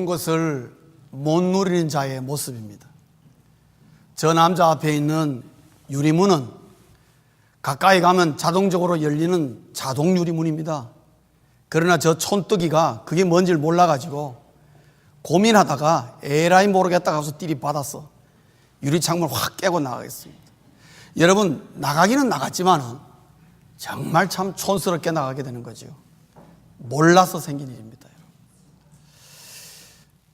것을 못 누리는 자의 모습입니다. 저 남자 앞에 있는 유리문은 가까이 가면 자동적으로 열리는 자동 유리문입니다. 그러나 저 촌뜨기가 그게 뭔지를 몰라가지고 고민하다가 에라이 모르겠다 가서 띠리 받았어. 유리창문을 확 깨고 나가겠습니다. 여러분, 나가기는 나갔지만 정말 참 촌스럽게 나가게 되는 거죠. 몰라서 생긴 일입니다.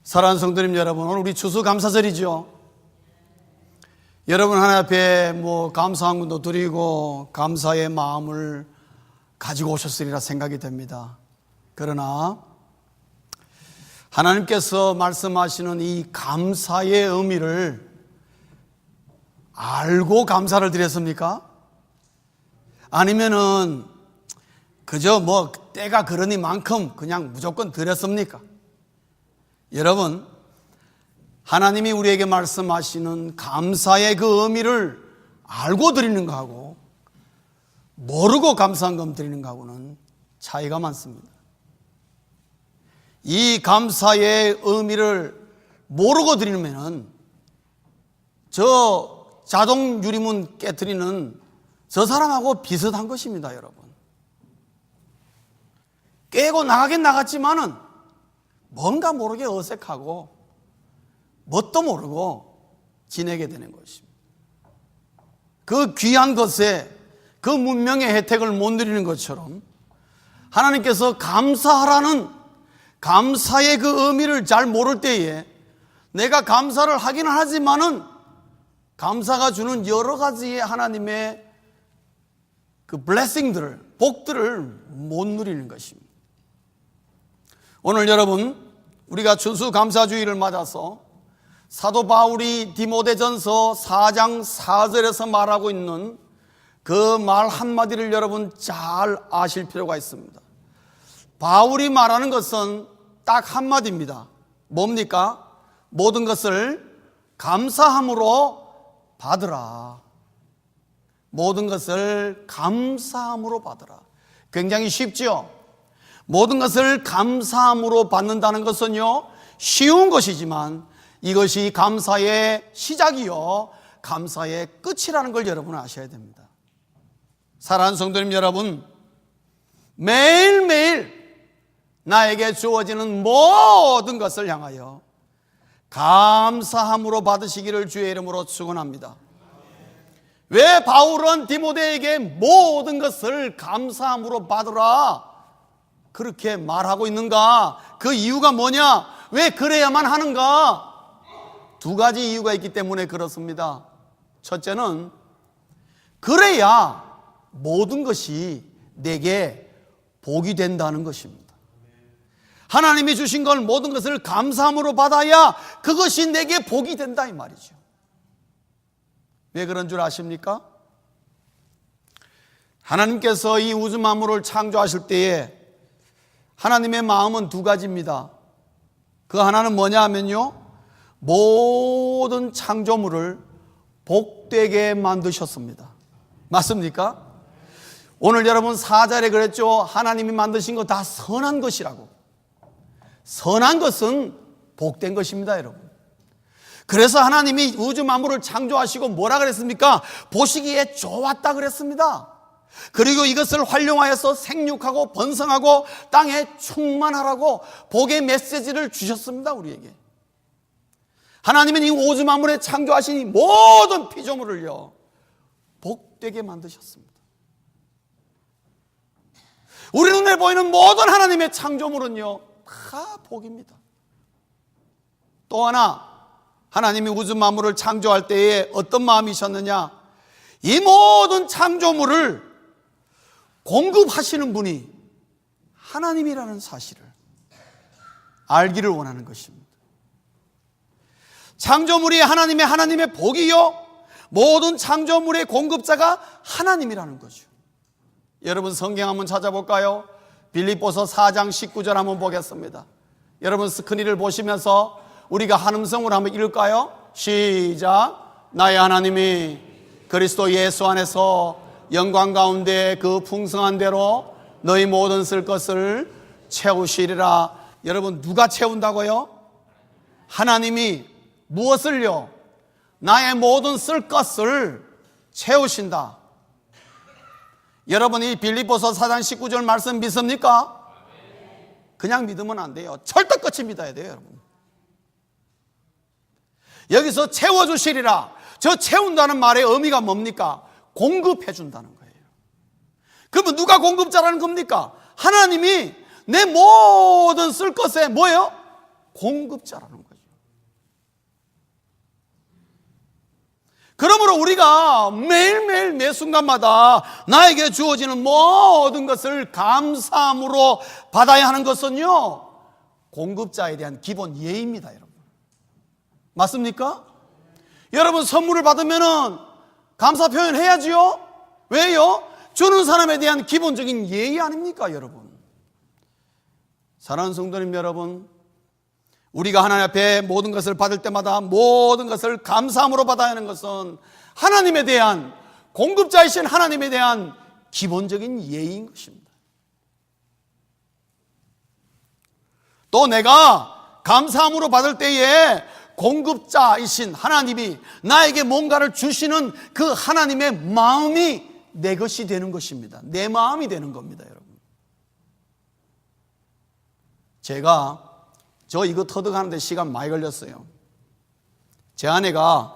사랑하는 성도님 여러분, 오늘 우리 추수감사절이죠. 여러분 하나님 앞에 감사함도 드리고 감사의 마음을 가지고 오셨으리라 생각이 됩니다. 그러나 하나님께서 말씀하시는 이 감사의 의미를 알고 감사를 드렸습니까? 아니면은 그저 때가 그러니만큼 그냥 무조건 드렸습니까? 여러분, 하나님이 우리에게 말씀하시는 감사의 그 의미를 알고 드리는 거하고 모르고 감사한 것 드리는 거하고는 차이가 많습니다. 이 감사의 의미를 모르고 드리면은 저 자동 유리문 깨트리는 저 사람하고 비슷한 것입니다, 여러분. 깨고 나가긴 나갔지만은 뭔가 모르게 어색하고 뭣도 모르고 지내게 되는 것입니다. 그 귀한 것에 그 문명의 혜택을 못 누리는 것처럼 하나님께서 감사하라는 감사의 그 의미를 잘 모를 때에 내가 감사를 하기는 하지만은 감사가 주는 여러 가지의 하나님의 그 블레싱들을, 복들을 못 누리는 것입니다. 오늘 여러분, 우리가 추수감사주의를 맞아서 사도 바울이 디모데전서 4장 4절에서 말하고 있는 그 말 한마디를 여러분 잘 아실 필요가 있습니다. 바울이 말하는 것은 딱 한마디입니다. 뭡니까? 모든 것을 감사함으로 받으라. 모든 것을 감사함으로 받으라. 굉장히 쉽죠? 모든 것을 감사함으로 받는다는 것은요, 쉬운 것이지만 이것이 감사의 시작이요, 감사의 끝이라는 걸 여러분은 아셔야 됩니다. 사랑하는 성도님 여러분, 매일매일 나에게 주어지는 모든 것을 향하여 감사함으로 받으시기를 주의 이름으로 축원합니다. 왜 바울은 디모데에게 모든 것을 감사함으로 받으라 그렇게 말하고 있는가? 그 이유가 뭐냐? 왜 그래야만 하는가? 두 가지 이유가 있기 때문에 그렇습니다. 첫째는 그래야 모든 것이 내게 복이 된다는 것입니다. 하나님이 주신 걸 모든 것을 감사함으로 받아야 그것이 내게 복이 된다 이 말이죠. 왜 그런 줄 아십니까? 하나님께서 이 우주 만물을 창조하실 때에 하나님의 마음은 두 가지입니다. 그 하나는 뭐냐 하면요, 모든 창조물을 복되게 만드셨습니다. 맞습니까? 오늘 여러분 4절에 그랬죠. 하나님이 만드신 거 다 선한 것이라고. 선한 것은 복된 것입니다, 여러분. 그래서 하나님이 우주 만물을 창조하시고 뭐라 그랬습니까? 보시기에 좋았다 그랬습니다. 그리고 이것을 활용하여서 생육하고 번성하고 땅에 충만하라고 복의 메시지를 주셨습니다, 우리에게. 하나님은 이 우주 만물에 창조하신 이 모든 피조물을요, 복되게 만드셨습니다. 우리 눈에 보이는 모든 하나님의 창조물은요, 다 복입니다. 또 하나, 하나님이 우주 만물을 창조할 때에 어떤 마음이셨느냐? 이 모든 창조물을 공급하시는 분이 하나님이라는 사실을 알기를 원하는 것입니다. 창조물이 하나님의 복이요, 모든 창조물의 공급자가 하나님이라는 거죠. 여러분 성경 한번 찾아볼까요? 빌립보서 4장 19절 한번 보겠습니다. 여러분 스크린을 보시면서 우리가 한음성으로 한번 읽을까요? 시작. 나의 하나님이 그리스도 예수 안에서 영광 가운데 그 풍성한 대로 너희 모든 쓸 것을 채우시리라. 여러분 누가 채운다고요? 하나님이 무엇을요? 나의 모든 쓸 것을 채우신다. 여러분, 이 빌립보서 4장 19절 말씀 믿습니까? 그냥 믿으면 안 돼요. 철떡같이 믿어야 돼요, 여러분. 여기서 채워주시리라. 저 채운다는 말의 의미가 뭡니까? 공급해 준다는 거예요. 그러면 누가 공급자라는 겁니까? 하나님이 내 모든 쓸 것에 뭐예요? 공급자라는 거죠. 그러므로 우리가 매일매일 매 순간마다 나에게 주어지는 모든 것을 감사함으로 받아야 하는 것은요, 공급자에 대한 기본 예의입니다, 여러분. 맞습니까? 여러분, 선물을 받으면은 감사 표현해야지요. 왜요? 주는 사람에 대한 기본적인 예의 아닙니까, 여러분? 사랑하는 성도님 여러분, 우리가 하나님 앞에 모든 것을 받을 때마다 모든 것을 감사함으로 받아야 하는 것은 하나님에 대한, 공급자이신 하나님에 대한 기본적인 예의인 것입니다. 또 내가 감사함으로 받을 때에 공급자이신 하나님이 나에게 뭔가를 주시는 그 하나님의 마음이 내 것이 되는 것입니다. 내 마음이 되는 겁니다, 여러분. 제가 이거 터득하는데 시간 많이 걸렸어요. 제 아내가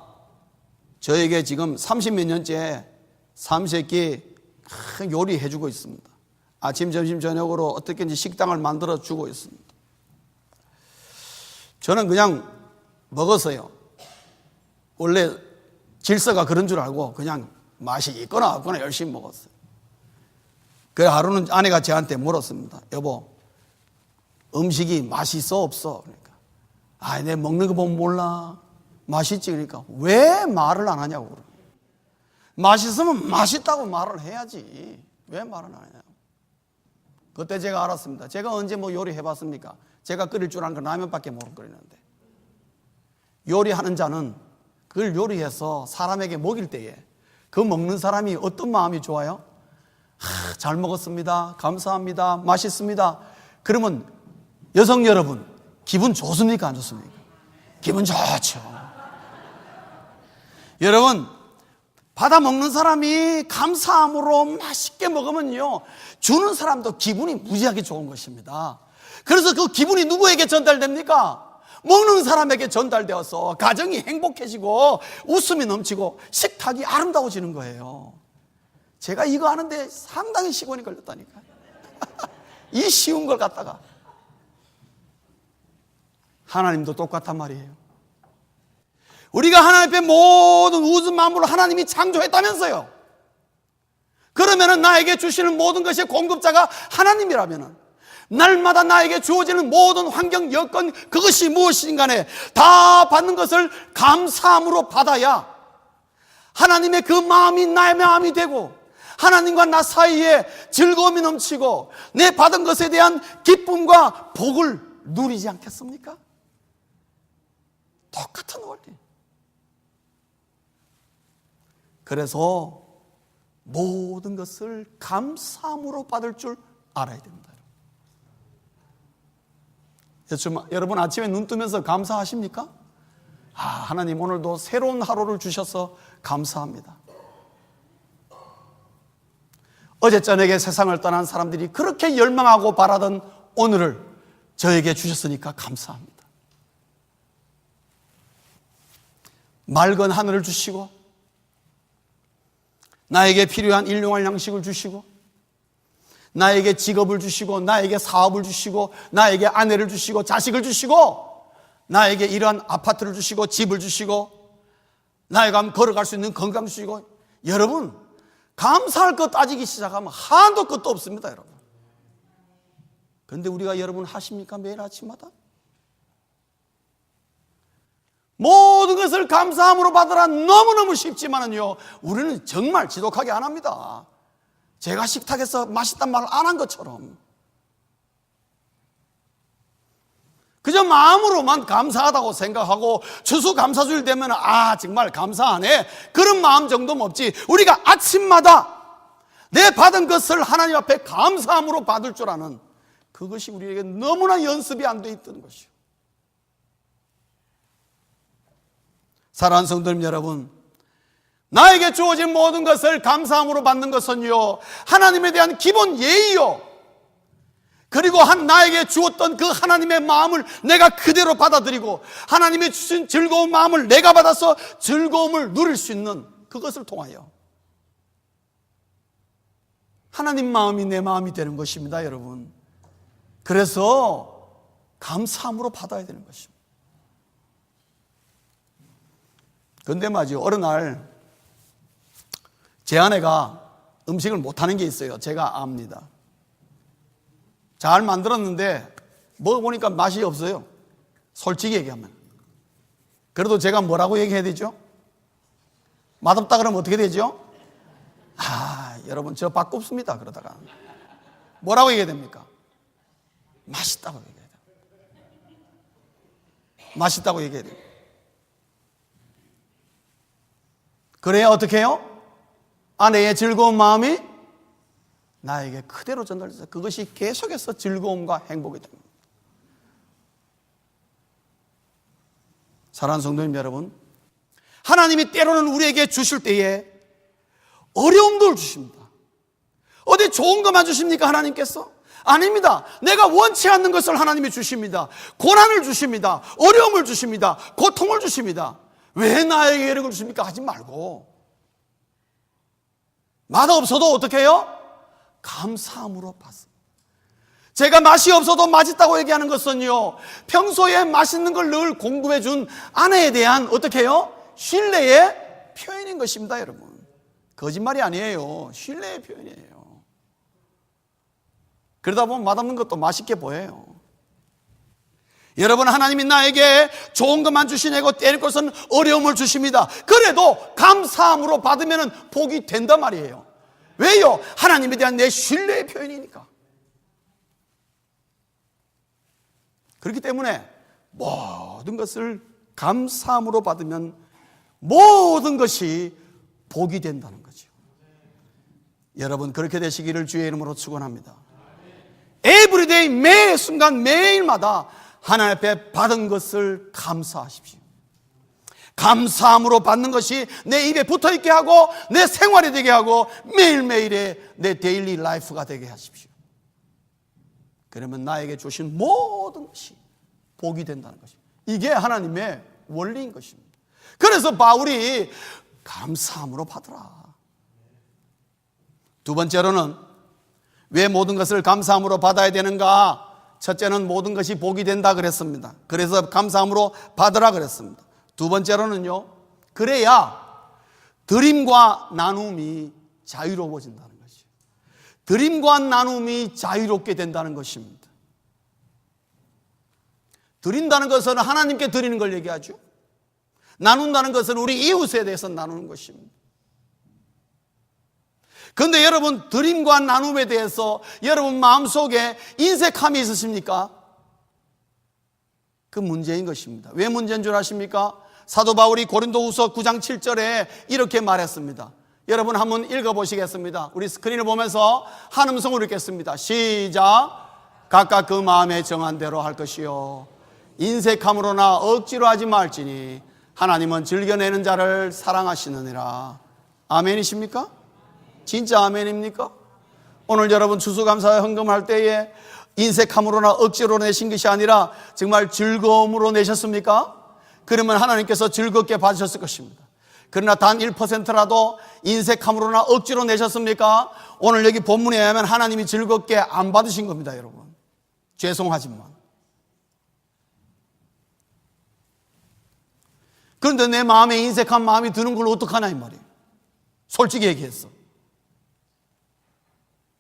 저에게 지금 30몇 년째 삼시세끼 요리해 주고 있습니다. 아침, 점심, 저녁으로 어떻게든지 식당을 만들어 주고 있습니다. 저는 그냥 먹었어요. 원래 질서가 그런 줄 알고 그냥 맛이 있거나 없거나 열심히 먹었어요. 그래 하루는 아내가 저한테 물었습니다. 여보, 음식이 맛있어 없어? 그러니까 내 먹는 거 보면 몰라. 맛있지. 그러니까 왜 말을 안 하냐고. 맛있으면 맛있다고 말을 해야지. 왜 말을 안 하냐고. 그때 제가 알았습니다. 제가 언제 뭐 요리 해봤습니까? 제가 끓일 줄 아는 건 라면밖에 못 끓이는데, 요리하는 자는 그걸 요리해서 사람에게 먹일 때에 그 먹는 사람이 어떤 마음이 좋아요? 잘 먹었습니다. 감사합니다. 맛있습니다. 그러면 여성 여러분, 기분 좋습니까? 안 좋습니까? 기분 좋죠. 여러분, 받아 먹는 사람이 감사함으로 맛있게 먹으면요, 주는 사람도 기분이 무지하게 좋은 것입니다. 그래서 그 기분이 누구에게 전달됩니까? 먹는 사람에게 전달되어서 가정이 행복해지고 웃음이 넘치고 식탁이 아름다워지는 거예요. 제가 이거 하는데 상당히 시간이 걸렸다니까요. 이 쉬운 걸 갖다가. 하나님도 똑같단 말이에요. 우리가 하나님 앞에 모든 우주 만물을 하나님이 창조했다면서요. 그러면은 나에게 주시는 모든 것의 공급자가 하나님이라면은, 날마다 나에게 주어지는 모든 환경, 여건, 그것이 무엇이든 간에 다 받는 것을 감사함으로 받아야 하나님의 그 마음이 나의 마음이 되고, 하나님과 나 사이에 즐거움이 넘치고 내 받은 것에 대한 기쁨과 복을 누리지 않겠습니까? 똑같은 원리. 그래서 모든 것을 감사함으로 받을 줄 알아야 됩니다. 여러분 아침에 눈 뜨면서 감사하십니까? 하나님 오늘도 새로운 하루를 주셔서 감사합니다. 어제 저녁에 세상을 떠난 사람들이 그렇게 열망하고 바라던 오늘을 저에게 주셨으니까 감사합니다. 맑은 하늘을 주시고, 나에게 필요한 일용할 양식을 주시고, 나에게 직업을 주시고, 나에게 사업을 주시고, 나에게 아내를 주시고, 자식을 주시고, 나에게 이러한 아파트를 주시고, 집을 주시고, 나에게 걸어갈 수 있는 건강 주시고. 여러분, 감사할 것 따지기 시작하면 한도 끝도 없습니다, 여러분. 그런데 우리가 여러분 하십니까? 매일 아침마다? 모든 것을 감사함으로 받으라 너무너무 쉽지만은요, 우리는 정말 지독하게 안 합니다. 제가 식탁에서 맛있단 말을 안 한 것처럼 그저 마음으로만 감사하다고 생각하고 추수감사주일 되면 정말 감사하네, 그런 마음 정도는 없지, 우리가 아침마다 내 받은 것을 하나님 앞에 감사함으로 받을 줄 아는 그것이 우리에게 너무나 연습이 안 돼 있던 것이요. 사랑하는 성도님 여러분, 나에게 주어진 모든 것을 감사함으로 받는 것은요, 하나님에 대한 기본 예의요, 그리고 나에게 주었던 그 하나님의 마음을 내가 그대로 받아들이고 하나님이 주신 즐거운 마음을 내가 받아서 즐거움을 누릴 수 있는 그것을 통하여 하나님 마음이 내 마음이 되는 것입니다, 여러분. 그래서 감사함으로 받아야 되는 것입니다. 그런데 말이죠, 어느 날 제 아내가 음식을 못하는 게 있어요. 제가 압니다. 잘 만들었는데 먹어보니까 맛이 없어요, 솔직히 얘기하면. 그래도 제가 뭐라고 얘기해야 되죠? 맛없다 그러면 어떻게 되죠? 여러분, 저 바꿉습니다. 그러다가 뭐라고 얘기해야 됩니까? 맛있다고 얘기해야 돼요. 맛있다고 얘기해야 돼요. 그래야 어떻게 해요? 아내의 즐거운 마음이 나에게 그대로 전달돼서 그것이 계속해서 즐거움과 행복이 됩니다. 사랑하는 성도님 여러분, 하나님이 때로는 우리에게 주실 때에 어려움도 주십니다. 어디 좋은 것만 주십니까, 하나님께서? 아닙니다. 내가 원치 않는 것을 하나님이 주십니다. 고난을 주십니다. 어려움을 주십니다. 고통을 주십니다. 왜 나에게 이런 걸 주십니까? 하지 말고 맛없어도 어떻게 해요? 감사함으로 받습니다. 제가 맛이 없어도 맛있다고 얘기하는 것은요, 평소에 맛있는 걸 늘 공급해 준 아내에 대한 어떻게 해요? 신뢰의 표현인 것입니다, 여러분. 거짓말이 아니에요. 신뢰의 표현이에요. 그러다 보면 맛없는 것도 맛있게 보여요. 여러분, 하나님이 나에게 좋은 것만 주시내고 때릴 것은 어려움을 주십니다. 그래도 감사함으로 받으면 복이 된단 말이에요. 왜요? 하나님에 대한 내 신뢰의 표현이니까. 그렇기 때문에 모든 것을 감사함으로 받으면 모든 것이 복이 된다는 거죠. 여러분, 그렇게 되시기를 주의 이름으로 축원합니다. 에브리데이, 매 순간 매일마다 하나님 앞에 받은 것을 감사하십시오. 감사함으로 받는 것이 내 입에 붙어있게 하고 내 생활이 되게 하고 매일매일의 내 데일리 라이프가 되게 하십시오. 그러면 나에게 주신 모든 것이 복이 된다는 것입니다. 이게 하나님의 원리인 것입니다. 그래서 바울이 감사함으로 받으라. 두 번째로는 왜 모든 것을 감사함으로 받아야 되는가? 첫째는 모든 것이 복이 된다 그랬습니다. 그래서 감사함으로 받으라 그랬습니다. 두 번째로는요, 그래야 드림과 나눔이 자유로워진다는 것이죠. 드림과 나눔이 자유롭게 된다는 것입니다. 드린다는 것은 하나님께 드리는 걸 얘기하죠. 나눈다는 것은 우리 이웃에 대해서 나누는 것입니다. 그런데 여러분, 드림과 나눔에 대해서 여러분 마음속에 인색함이 있으십니까? 그 문제인 것입니다. 왜 문제인 줄 아십니까? 사도 바울이 고린도후서 9장 7절에 이렇게 말했습니다. 여러분 한번 읽어보시겠습니다. 우리 스크린을 보면서 한 음성으로 읽겠습니다. 시작. 각각 그 마음에 정한 대로 할 것이요 인색함으로나 억지로 하지 말지니 하나님은 즐겨내는 자를 사랑하시느니라. 아멘이십니까? 진짜 아멘입니까? 오늘 여러분 추수감사 헌금할 때에 인색함으로나 억지로 내신 것이 아니라 정말 즐거움으로 내셨습니까? 그러면 하나님께서 즐겁게 받으셨을 것입니다. 그러나 단 1%라도 인색함으로나 억지로 내셨습니까? 오늘 여기 본문에 의하면 하나님이 즐겁게 안 받으신 겁니다, 여러분. 죄송하지만. 그런데 내 마음에 인색한 마음이 드는 걸 어떡하나 이 말이에요. 솔직히 얘기했어.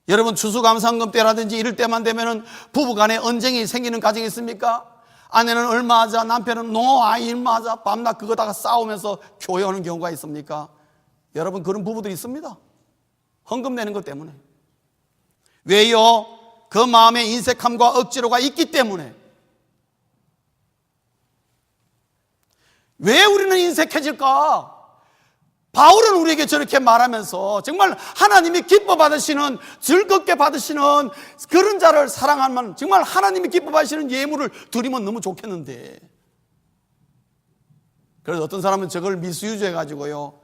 여러분 추수감사헌금 때라든지 이럴 때만 되면은 부부간에 언쟁이 생기는 가정이 있습니까? 아내는 얼마 하자, 남편은 아이 얼마 하자, 밤낮 그거다가 싸우면서 교회 오는 경우가 있습니까? 여러분 그런 부부들이 있습니다. 헌금 내는 것 때문에. 왜요? 그 마음에 인색함과 억지로가 있기 때문에. 왜 우리는 인색해질까? 바울은 우리에게 저렇게 말하면서 정말 하나님이 기뻐 받으시는, 즐겁게 받으시는 그런 자를 사랑하면 정말 하나님이 기뻐 받으시는 예물을 드리면 너무 좋겠는데 그래서 어떤 사람은 저걸 미스유즈해 가지고요,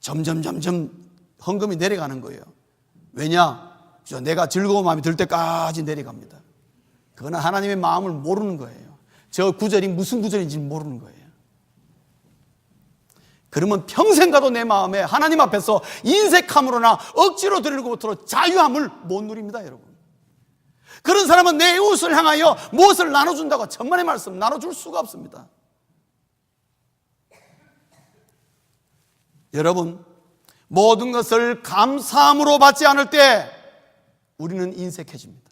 점점 헌금이 내려가는 거예요. 왜냐? 내가 즐거운 마음이 들 때까지 내려갑니다. 그거는 하나님의 마음을 모르는 거예요. 저 구절이 무슨 구절인지 모르는 거예요. 그러면 평생 가도 내 마음에 하나님 앞에서 인색함으로나 억지로 드리는 것부터 자유함을 못 누립니다, 여러분. 그런 사람은 내 이웃을 향하여 무엇을 나눠준다고 천만의 말씀 나눠줄 수가 없습니다. 여러분, 모든 것을 감사함으로 받지 않을 때 우리는 인색해집니다.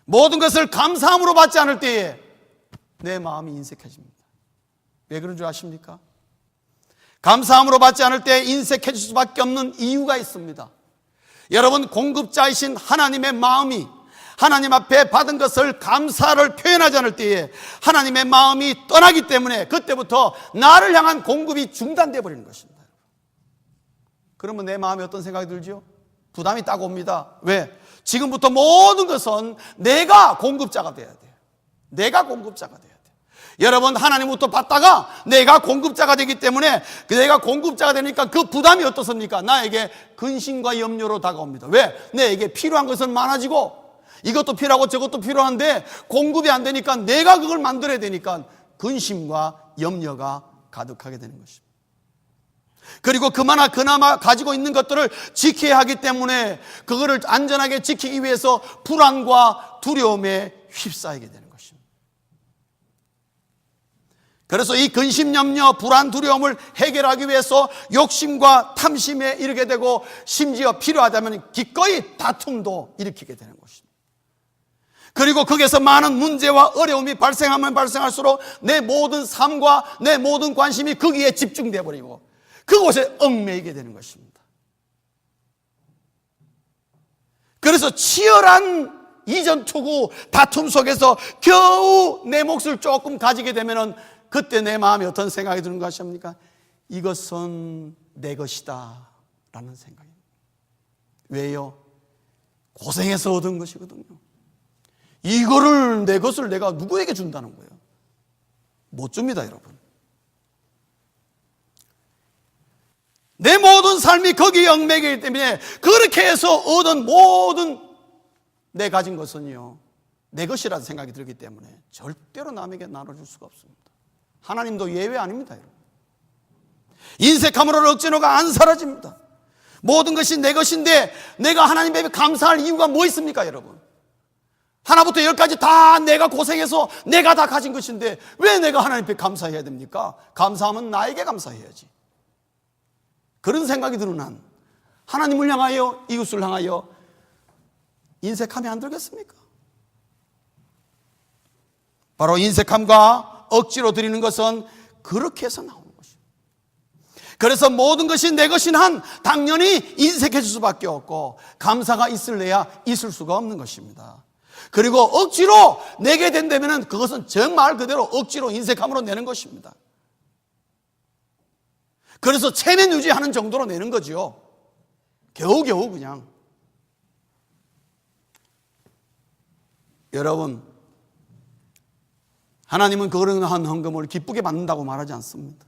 모든 것을 감사함으로 받지 않을 때에 내 마음이 인색해집니다. 왜 그런 줄 아십니까? 감사함으로 받지 않을 때 인색해질 수밖에 없는 이유가 있습니다. 여러분, 공급자이신 하나님의 마음이 하나님 앞에 받은 것을 감사를 표현하지 않을 때에 하나님의 마음이 떠나기 때문에 그때부터 나를 향한 공급이 중단되어 버리는 것입니다. 그러면 내 마음에 어떤 생각이 들죠? 부담이 딱 옵니다. 왜? 지금부터 모든 것은 내가 공급자가 돼야 돼요. 내가 공급자가 돼야 돼요. 여러분, 하나님부터 받다가 내가 공급자가 되기 때문에 내가 공급자가 되니까 그 부담이 어떻습니까? 나에게 근심과 염려로 다가옵니다. 왜? 내게 필요한 것은 많아지고 이것도 필요하고 저것도 필요한데 공급이 안 되니까 내가 그걸 만들어야 되니까 근심과 염려가 가득하게 되는 것입니다. 그리고 그나마 가지고 있는 것들을 지켜야 하기 때문에 그거를 안전하게 지키기 위해서 불안과 두려움에 휩싸이게 되는 것입니다. 그래서 이 근심, 염려, 불안, 두려움을 해결하기 위해서 욕심과 탐심에 이르게 되고 심지어 필요하다면 기꺼이 다툼도 일으키게 되는 것입니다. 그리고 거기에서 많은 문제와 어려움이 발생하면 발생할수록 내 모든 삶과 내 모든 관심이 거기에 집중되어 버리고 그곳에 얽매이게 되는 것입니다. 그래서 치열한 이전투구 다툼 속에서 겨우 내 몫을 조금 가지게 되면은 그때 내 마음에 어떤 생각이 드는 것입니까? 이것은 내 것이다 라는 생각입니다. 왜요? 고생해서 얻은 것이거든요. 이거를 내 것을 내가 누구에게 준다는 거예요? 못 줍니다, 여러분. 내 모든 삶이 거기에 얽매이기 때문에 그렇게 해서 얻은 모든 내 가진 것은요, 내 것이라는 생각이 들기 때문에 절대로 남에게 나눠줄 수가 없습니다. 하나님도 예외 아닙니다, 여러분. 인색함으로는 억지로가 안 사라집니다. 모든 것이 내 것인데 내가 하나님 앞에 감사할 이유가 뭐 있습니까, 여러분? 하나부터 열까지 다 내가 고생해서 내가 다 가진 것인데 왜 내가 하나님 앞에 감사해야 됩니까? 감사하면 나에게 감사해야지. 그런 생각이 드는 한 하나님을 향하여 이웃을 향하여 인색하면 안 되겠습니까? 바로 인색함과 억지로 드리는 것은 그렇게 해서 나오는 것입니다. 그래서 모든 것이 내 것인 한 당연히 인색해질 수밖에 없고 감사가 있을래야 있을 수가 없는 것입니다. 그리고 억지로 내게 된다면 그것은 정말 그대로 억지로 인색함으로 내는 것입니다. 그래서 체면 유지하는 정도로 내는 거죠. 겨우겨우 그냥. 여러분, 하나님은 그런 한 헌금을 기쁘게 받는다고 말하지 않습니다.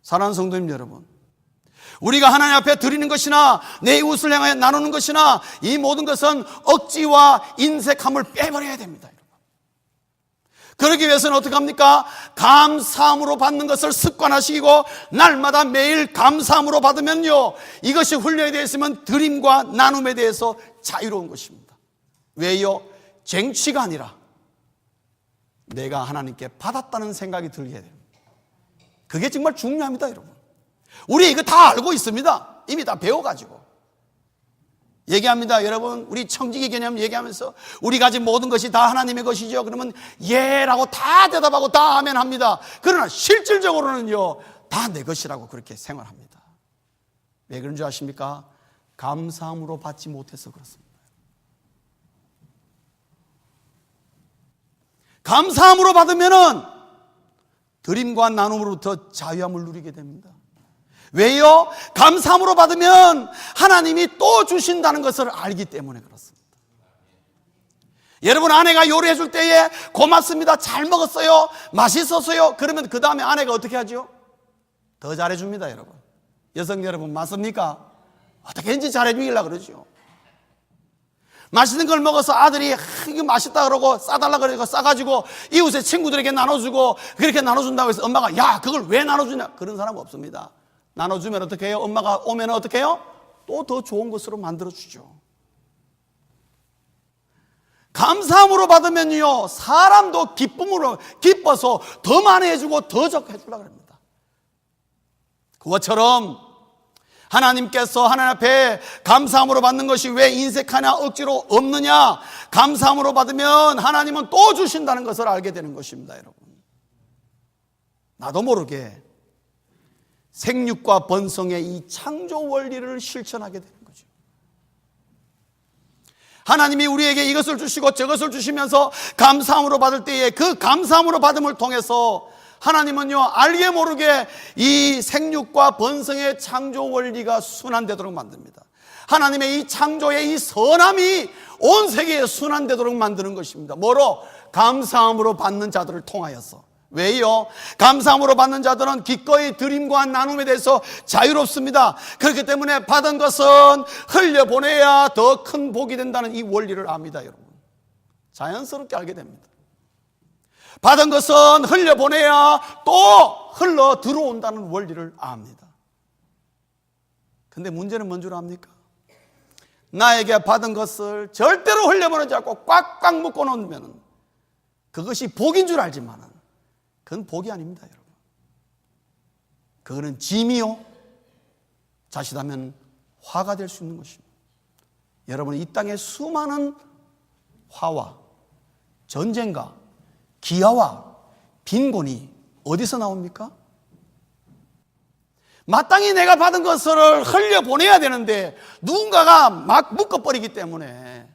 사랑하는 성도님 여러분, 우리가 하나님 앞에 드리는 것이나 내 이웃을 향하여 나누는 것이나 이 모든 것은 억지와 인색함을 빼버려야 됩니다. 그러기 위해서는 어떻게 합니까? 감사함으로 받는 것을 습관화시키고 날마다 매일 감사함으로 받으면요, 이것이 훈련이 되어 있으면 드림과 나눔에 대해서 자유로운 것입니다. 왜요? 쟁취가 아니라 내가 하나님께 받았다는 생각이 들게 됩니다. 그게 정말 중요합니다, 여러분. 우리 이거 다 알고 있습니다. 이미 다 배워가지고 얘기합니다. 여러분, 우리 청지기 개념 얘기하면서 우리 가진 모든 것이 다 하나님의 것이죠. 그러면 예라고 다 대답하고 다 아멘 합니다. 그러나 실질적으로는요, 다 내 것이라고 그렇게 생활합니다. 왜 그런 줄 아십니까? 감사함으로 받지 못해서 그렇습니다. 감사함으로 받으면은 드림과 나눔으로부터 자유함을 누리게 됩니다. 왜요? 감사함으로 받으면 하나님이 또 주신다는 것을 알기 때문에 그렇습니다. 여러분, 아내가 요리해 줄 때에 고맙습니다, 잘 먹었어요, 맛있었어요, 그러면 그 다음에 아내가 어떻게 하죠? 더 잘해줍니다. 여러분, 여성 여러분 맞습니까? 어떻게든지 잘해주려고 그러죠. 맛있는 걸 먹어서 아들이 이거 맛있다 그러고 싸달라 그러고 싸가지고 이웃의 친구들에게 나눠주고, 그렇게 나눠준다고 해서 엄마가 야 그걸 왜 나눠주냐, 그런 사람 없습니다. 나눠주면 어떻게 해요? 엄마가 오면 어떻게 해요? 또 더 좋은 것으로 만들어주죠. 감사함으로 받으면요, 사람도 기뻐서 더 많이 해주고 더 적게 해주려고 합니다. 그것처럼 하나님께서 하나님 앞에 감사함으로 받는 것이 왜 인색하냐, 억지로 없느냐, 감사함으로 받으면 하나님은 또 주신다는 것을 알게 되는 것입니다. 여러분, 나도 모르게 생육과 번성의 이 창조 원리를 실천하게 되는 거죠. 하나님이 우리에게 이것을 주시고 저것을 주시면서 감사함으로 받을 때에 그 감사함으로 받음을 통해서 하나님은요, 알게 모르게 이 생육과 번성의 창조 원리가 순환되도록 만듭니다. 하나님의 이 창조의 이 선함이 온 세계에 순환되도록 만드는 것입니다. 뭐로? 감사함으로 받는 자들을 통하여서. 왜요? 감사함으로 받는 자들은 기꺼이 드림과 나눔에 대해서 자유롭습니다. 그렇기 때문에 받은 것은 흘려보내야 더 큰 복이 된다는 이 원리를 압니다. 여러분, 자연스럽게 알게 됩니다. 받은 것은 흘려보내야 또 흘러 들어온다는 원리를 압니다. 근데 문제는 뭔 줄 압니까? 나에게 받은 것을 절대로 흘려보내지 않고 꽉꽉 묶어 놓으면 그것이 복인 줄 알지만 그건 복이 아닙니다. 여러분, 그거는 짐이요, 자칫하면 화가 될 수 있는 것입니다. 여러분, 이 땅에 수많은 화와 전쟁과 기아와 빈곤이 어디서 나옵니까? 마땅히 내가 받은 것을 흘려보내야 되는데 누군가가 막 묶어버리기 때문에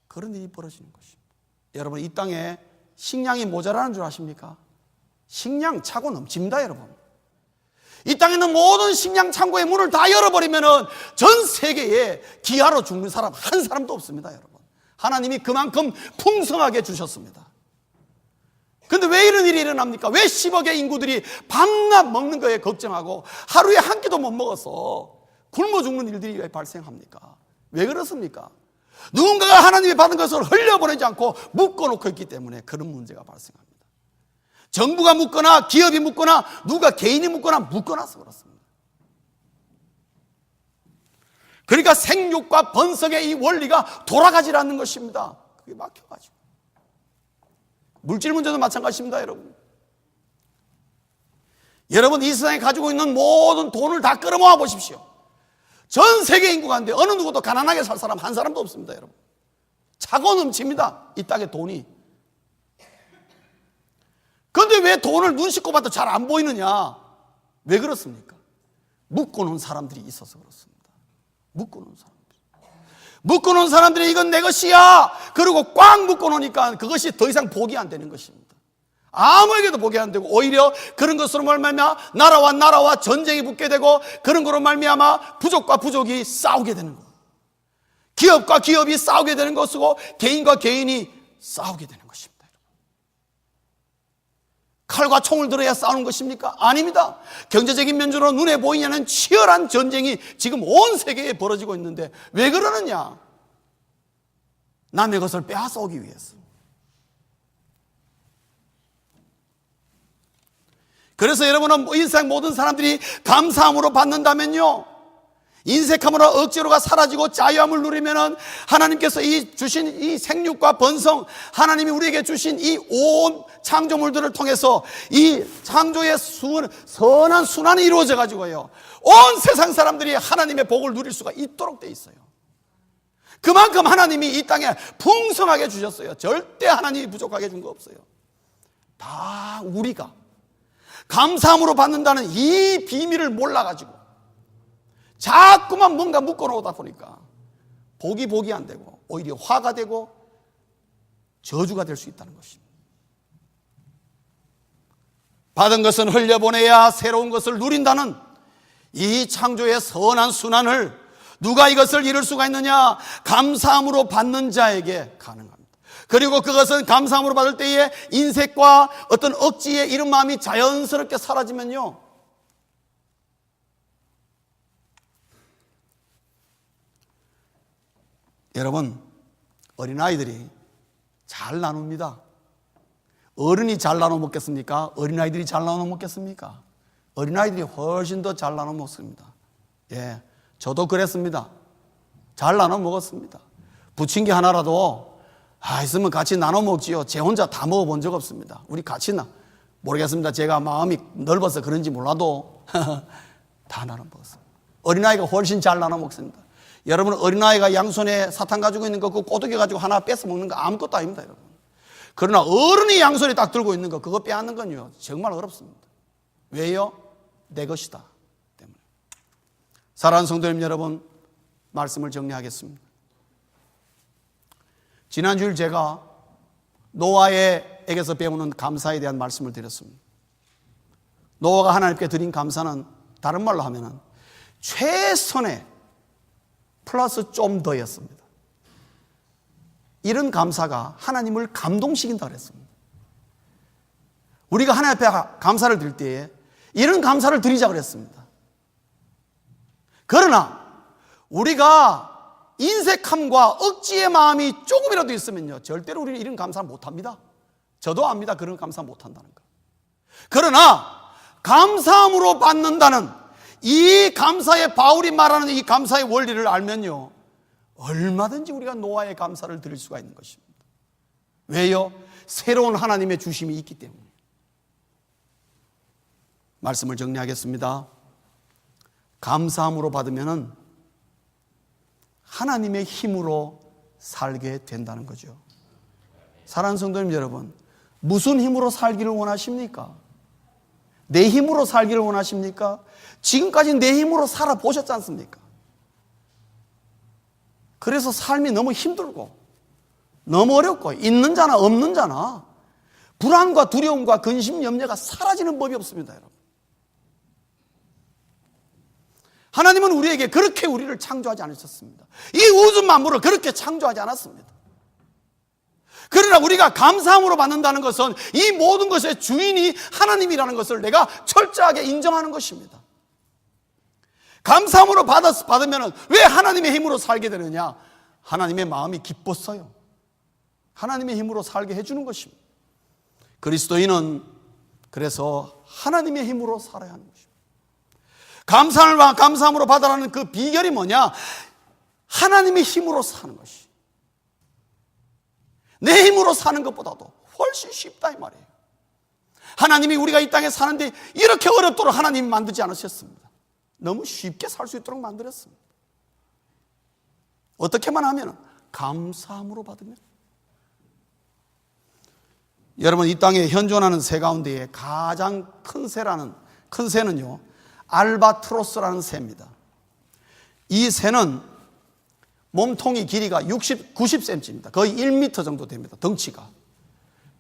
그런 일이 벌어지는 것입니다. 여러분, 이 땅에 식량이 모자라는 줄 아십니까? 식량 차고 넘칩니다. 여러분, 이 땅에 있는 모든 식량 창고의 문을 다 열어버리면 전 세계에 기아로 죽는 사람 한 사람도 없습니다. 여러분, 하나님이 그만큼 풍성하게 주셨습니다. 그런데 왜 이런 일이 일어납니까? 왜 10억의 인구들이 밤낮 먹는 거에 걱정하고 하루에 한 끼도 못 먹어서 굶어 죽는 일들이 왜 발생합니까? 왜 그렇습니까? 누군가가 하나님이 받은 것을 흘려보내지 않고 묶어놓고 있기 때문에 그런 문제가 발생합니다. 정부가 묶거나 기업이 묶거나 누가 개인이 묶거나 묶어놔서 그렇습니다. 그러니까 생육과 번성의 이 원리가 돌아가지 않는 것입니다. 그게 막혀가지고. 물질 문제도 마찬가지입니다. 여러분, 이 세상에 가지고 있는 모든 돈을 다 끌어모아 보십시오. 전 세계 인구 가운데 어느 누구도 가난하게 살 사람 한 사람도 없습니다. 여러분, 차고 넘칩니다. 이 땅에 돈이. 그런데 왜 돈을 눈 씻고 봐도 잘 안 보이느냐? 왜 그렇습니까? 묶어놓은 사람들이 있어서 그렇습니다. 묶어놓은 사람들이 이건 내 것이야 그리고 꽉 묶어놓으니까 그것이 더 이상 복이 안 되는 것입니다. 아무에게도 복이 안 되고 오히려 그런 것으로 말미암아 나라와 전쟁이 붙게 되고, 그런 것으로 말미암아 부족과 부족이 싸우게 되는 것, 기업과 기업이 싸우게 되는 것이고 개인과 개인이 싸우게 되는 것입니다. 칼과 총을 들어야 싸우는 것입니까? 아닙니다. 경제적인 면적으로 눈에 보이지 않는 치열한 전쟁이 지금 온 세계에 벌어지고 있는데 왜 그러느냐? 남의 것을 빼앗아오기 위해서. 그래서 여러분은 인생 모든 사람들이 감사함으로 받는다면요, 인색함으로 억지로가 사라지고 자유함을 누리면은 하나님께서 주신 이 생육과 번성, 하나님이 우리에게 주신 이 온 창조물들을 통해서 이 창조의 선한 순환이 이루어져 가지고요, 온 세상 사람들이 하나님의 복을 누릴 수가 있도록 돼 있어요. 그만큼 하나님이 이 땅에 풍성하게 주셨어요. 절대 하나님이 부족하게 준 거 없어요. 다 우리가 감사함으로 받는다는 이 비밀을 몰라가지고 자꾸만 뭔가 묶어놓다 보니까 복이 안 되고 오히려 화가 되고 저주가 될 수 있다는 것입니다. 받은 것은 흘려보내야 새로운 것을 누린다는 이 창조의 선한 순환을 누가 이것을 이룰 수가 있느냐? 감사함으로 받는 자에게 가능합니다. 그리고 그것은 감사함으로 받을 때에 인색과 어떤 억지의 이런 마음이 자연스럽게 사라지면요, 여러분, 어린아이들이 잘 나눕니다. 어른이 잘 나눠 먹겠습니까? 어린아이들이 잘 나눠 먹겠습니까? 어린아이들이 훨씬 더 잘 나눠 먹습니다. 예, 저도 그랬습니다. 잘 나눠 먹었습니다. 부침개 하나라도 있으면 같이 나눠 먹지요. 제 혼자 다 먹어본 적 없습니다. 우리 같이 모르겠습니다. 제가 마음이 넓어서 그런지 몰라도 다 나눠 먹었습니다. 어린아이가 훨씬 잘 나눠 먹습니다. 여러분, 어린아이가 양손에 사탕 가지고 있는 거, 그 꼬투기 가지고 하나 뺏어 먹는 거 아무것도 아닙니다, 여러분. 그러나 어른이 양손에 딱 들고 있는 거, 그거 빼앗는 건요, 정말 어렵습니다. 왜요? 내 것이다 때문에. 사랑하는 성도님 여러분, 말씀을 정리하겠습니다. 지난주일 제가 노아에게서 배우는 감사에 대한 말씀을 드렸습니다. 노아가 하나님께 드린 감사는 다른 말로 하면은 최선의 플러스 좀 더였습니다. 이런 감사가 하나님을 감동시킨다고 그랬습니다. 우리가 하나님 앞에 감사를 드릴 때에 이런 감사를 드리자 그랬습니다. 그러나 우리가 인색함과 억지의 마음이 조금이라도 있으면요, 절대로 우리는 이런 감사를 못합니다. 저도 압니다. 그런 감사 못한다는 거. 그러나 감사함으로 받는다는 이 감사의, 바울이 말하는 이 감사의 원리를 알면요, 얼마든지 우리가 노아의 감사를 드릴 수가 있는 것입니다. 왜요? 새로운 하나님의 주심이 있기 때문에. 말씀을 정리하겠습니다. 감사함으로 받으면은 하나님의 힘으로 살게 된다는 거죠. 사랑하는 성도님 여러분, 무슨 힘으로 살기를 원하십니까? 내 힘으로 살기를 원하십니까? 지금까지 내 힘으로 살아보셨지 않습니까? 그래서 삶이 너무 힘들고 너무 어렵고, 있는 자나 없는 자나 불안과 두려움과 근심, 염려가 사라지는 법이 없습니다, 여러분. 하나님은 우리에게 그렇게 우리를 창조하지 않으셨습니다. 이 우주 만물을 그렇게 창조하지 않았습니다. 그러나 우리가 감사함으로 받는다는 것은 이 모든 것의 주인이 하나님이라는 것을 내가 철저하게 인정하는 것입니다. 감사함으로 받으면 왜 하나님의 힘으로 살게 되느냐? 하나님의 마음이 기뻤어요. 하나님의 힘으로 살게 해주는 것입니다. 그리스도인은 그래서 하나님의 힘으로 살아야 하는 것입니다. 감사함으로 받아라는 그 비결이 뭐냐? 하나님의 힘으로 사는 것이. 내 힘으로 사는 것보다도 훨씬 쉽다 이 말이에요. 하나님이 우리가 이 땅에 사는데 이렇게 어렵도록 하나님이 만들지 않으셨습니다. 너무 쉽게 살 수 있도록 만들었습니다. 어떻게만 하면? 감사함으로 받으면. 여러분, 이 땅에 현존하는 새 가운데에 가장 큰 새는요, 알바트로스라는 새입니다. 이 새는 몸통이 길이가 90cm입니다. 거의 1m 정도 됩니다, 덩치가.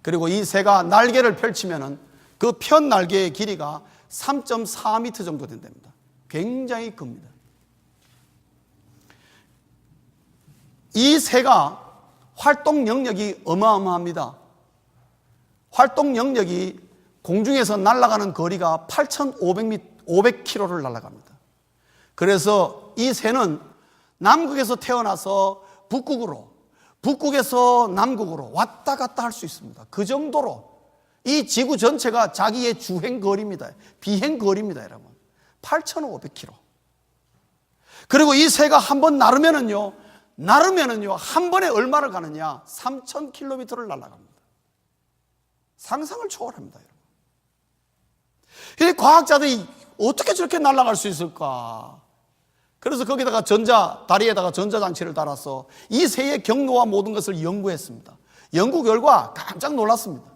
그리고 이 새가 날개를 펼치면은 그 편 날개의 길이가 3.4m 정도 된답니다. 굉장히 큽니다. 이 새가 활동 영역이 어마어마합니다. 활동 영역이 공중에서 날아가는 거리가 8,500km를 날아갑니다. 그래서 이 새는 남극에서 태어나서 북극으로, 북극에서 남극으로 왔다 갔다 할 수 있습니다. 그 정도로 이 지구 전체가 자기의 주행거리입니다. 비행거리입니다, 여러분. 8,500km. 그리고 이 새가 한번 나르면은요, 한 번에 얼마를 가느냐? 3,000km를 날아갑니다. 상상을 초월합니다, 여러분. 이 과학자들이 어떻게 저렇게 날아갈 수 있을까? 그래서 거기다가 다리에다가 전자장치를 달아서 이 새의 경로와 모든 것을 연구했습니다. 연구 결과 깜짝 놀랐습니다.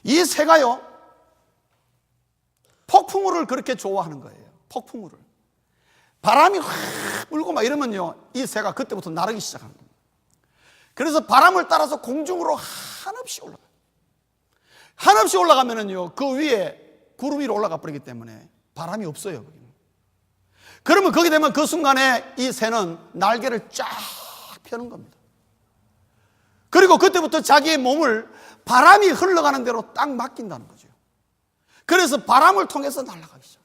이 새가요, 폭풍우를 그렇게 좋아하는 거예요. 폭풍우를. 바람이 확 불고 막 이러면요, 이 새가 그때부터 나르기 시작하는 겁니다. 그래서 바람을 따라서 공중으로 한없이 올라가요. 한없이 올라가면은요, 그 위에 구름 위로 올라가 버리기 때문에 바람이 없어요, 거기는. 그러면 거기 되면 그 순간에 이 새는 날개를 쫙 펴는 겁니다. 그리고 그때부터 자기의 몸을 바람이 흘러가는 대로 딱 맡긴다는 거죠. 그래서 바람을 통해서 날아가기 시작.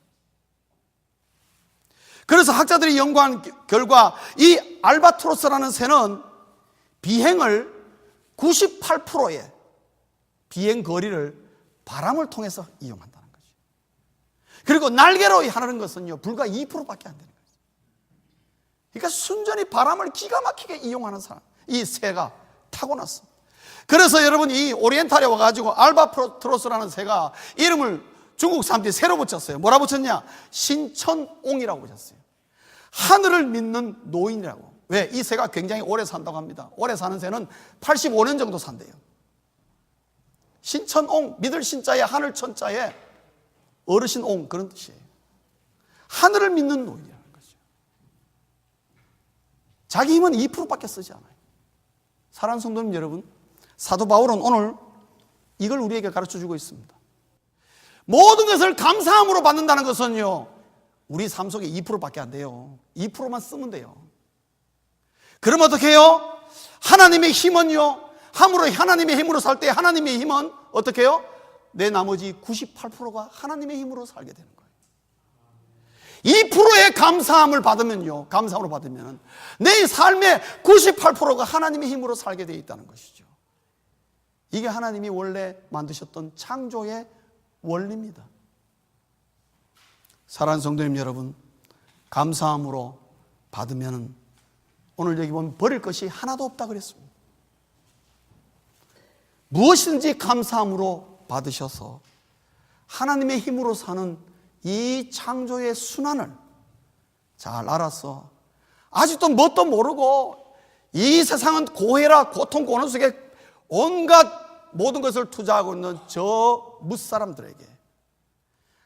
그래서 학자들이 연구한 결과 이 알바트로스라는 새는 비행을 98%의 비행 거리를 바람을 통해서 이용한다는 거죠. 그리고 날개로 하는 것은요, 불과 2%밖에 안 되는 거예요. 그러니까 순전히 바람을 기가 막히게 이용하는 사람, 이 새가 타고났습니다. 그래서 여러분, 이 오리엔탈에 와가지고 알바트로스라는 새가 이름을 중국 사람들이 새로 붙였어요. 뭐라 붙였냐? 신천옹이라고 붙였어요. 하늘을 믿는 노인이라고. 왜? 이 새가 굉장히 오래 산다고 합니다. 오래 사는 새는 85년 정도 산대요. 신천옹, 믿을 신자에 하늘 천자에 어르신 옹, 그런 뜻이에요. 하늘을 믿는 노인이라는 거죠. 자기 힘은 2%밖에 쓰지 않아요. 사랑하는 성도님 여러분, 사도 바울은 오늘 이걸 우리에게 가르쳐주고 있습니다. 모든 것을 감사함으로 받는다는 것은요, 우리 삶 속에 2%밖에 안 돼요. 2%만 쓰면 돼요. 그럼 어떻게 해요? 하나님의 힘은요, 하나님의 힘으로 살 때 하나님의 힘은 어떻게 해요? 내 나머지 98%가 하나님의 힘으로 살게 되는 거예요. 2%의 감사함을 받으면요, 감사함으로 받으면 내 삶의 98%가 하나님의 힘으로 살게 되어 있다는 것이죠. 이게 하나님이 원래 만드셨던 창조의 원리입니다. 사랑하는 성도님 여러분, 감사함으로 받으면 오늘 여기 보면 버릴 것이 하나도 없다 그랬습니다. 무엇이든지 감사함으로 받으셔서 하나님의 힘으로 사는 이 창조의 순환을 잘 알아서 아직도 뭣도 모르고 이 세상은 고해라 고통 고난 속에 온갖 모든 것을 투자하고 있는 저 무사람들에게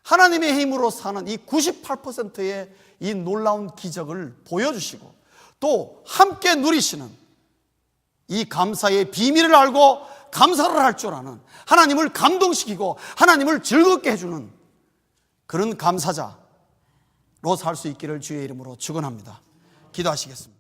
하나님의 힘으로 사는 이 98%의 이 놀라운 기적을 보여주시고 또 함께 누리시는 이 감사의 비밀을 알고 감사를 할 줄 아는, 하나님을 감동시키고 하나님을 즐겁게 해주는 그런 감사자로 살 수 있기를 주의 이름으로 축원합니다. 기도하시겠습니다.